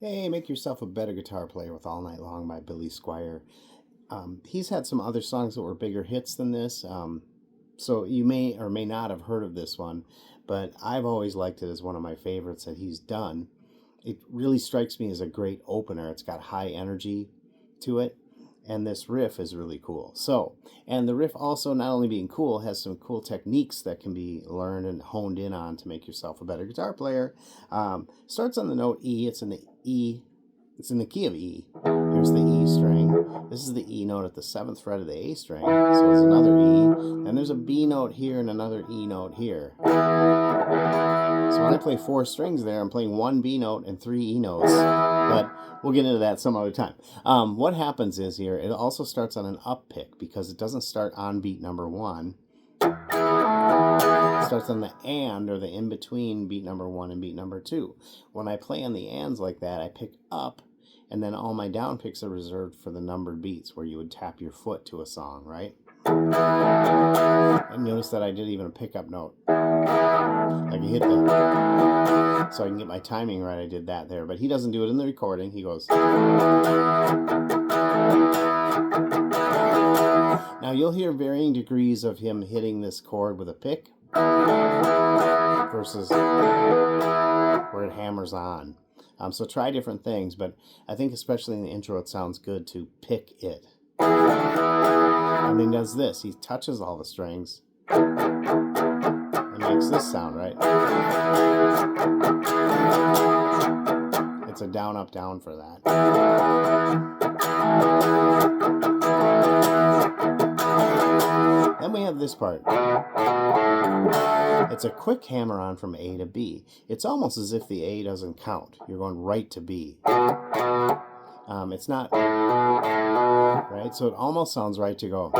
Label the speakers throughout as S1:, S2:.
S1: Hey, make yourself a better guitar player with All Night Long by Billy Squier. He's had some other songs that were bigger hits than this, so you may or may not have heard of this one, but I've always liked it as one of my favorites that he's done. It really strikes me as a great opener. It's got high energy to it, and this riff is really cool. And the riff also, not only being cool, has some cool techniques that can be learned and honed in on to make yourself a better guitar player. Starts on the note E. It's in the E. It's in the key of E. Here's the E string. This is the E note at the 7th fret of the A string. So it's another E. And there's a B note here and another E note here. So when I play 4 strings there, I'm playing 1 B note and 3 E notes. But we'll get into that some other time. What happens is here, it also starts on an up pick because it doesn't start on beat number 1. It starts on the and, or the in-between beat number 1 and beat number 2. When I play on the ands like that, I pick up, and then all my down picks are reserved for the numbered beats where you would tap your foot to a song, right? And notice that I did even a pickup note. Like you hit the... So I can get my timing right, I did that there. But he doesn't do it in the recording. He goes... Now you'll hear varying degrees of him hitting this chord with a pick versus where it hammers on. So try different things, but I think especially in the intro it sounds good to pick it. And then he does this. He touches all the strings and makes this sound, right? It's a down, up, down for that. Then we have this part. It's a quick hammer on from A to B. It's almost as if the A doesn't count. You're going right to B. It's not, right? So it almost sounds right to go.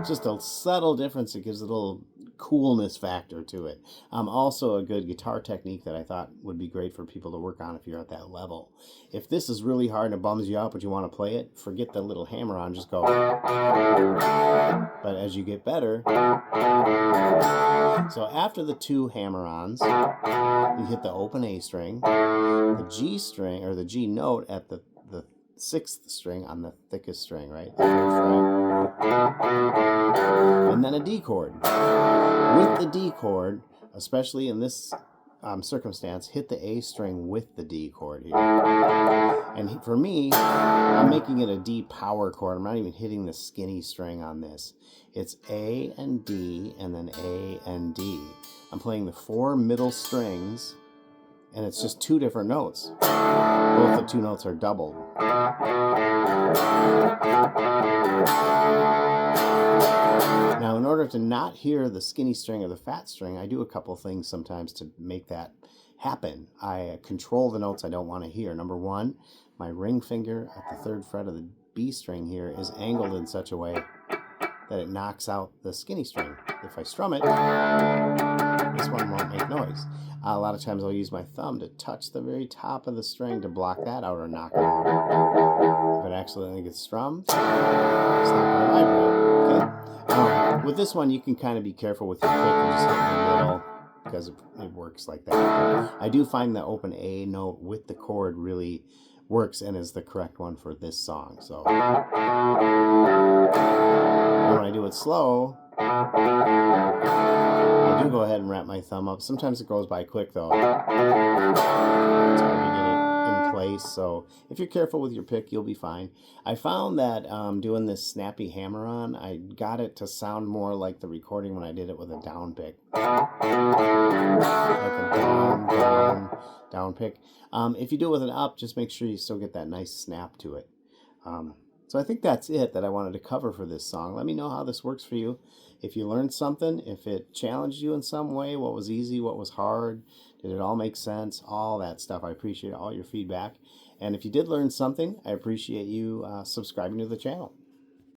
S1: Just a subtle difference. It gives a little coolness factor to it. Also a good guitar technique that I thought would be great for people to work on if you're at that level. If this is really hard and it bums you out but you want to play it, forget the little hammer on, just go. But as you get better, so after the 2 hammer-ons, you hit the open A string, the G string, or the G note at the 6th string on the thickest string, right? The 3rd fret. And then a D chord. With the D chord, especially in this circumstance, hit the A string with the D chord here. And for me, I'm making it a D power chord. I'm not even hitting the skinny string on this. It's A and D, and then A and D. I'm playing the 4 middle strings, and it's just 2 different notes. Both the 2 notes are doubled. Now, in order to not hear the skinny string or the fat string, I do a couple things sometimes to make that happen. I control the notes I don't want to hear. Number 1, my ring finger at the 3rd fret of the B string here is angled in such a way that it knocks out the skinny string. If I strum it, this one won't make noise. A lot of times I'll use my thumb to touch the very top of the string to block that out or knock it out. If it accidentally gets strummed, it's not going to vibrate. Okay? With this one, you can kind of be careful with your pick and just hit in the middle because it works like that. I do find the open A note with the chord really works and is the correct one for this song. So when I do it slow, I do go ahead and wrap my thumb up. Sometimes it goes by quick though. It's hard to get it in place, so if you're careful with your pick, you'll be fine. I found that doing this snappy hammer-on, I got it to sound more like the recording when I did it with a down pick. Like a down pick. If you do it with an up, just make sure you still get that nice snap to it. So I think that's it that I wanted to cover for this song. Let me know how this works for you. If you learned something, if it challenged you in some way, what was easy, what was hard, did it all make sense, all that stuff. I appreciate all your feedback. And if you did learn something, I appreciate you subscribing to the channel.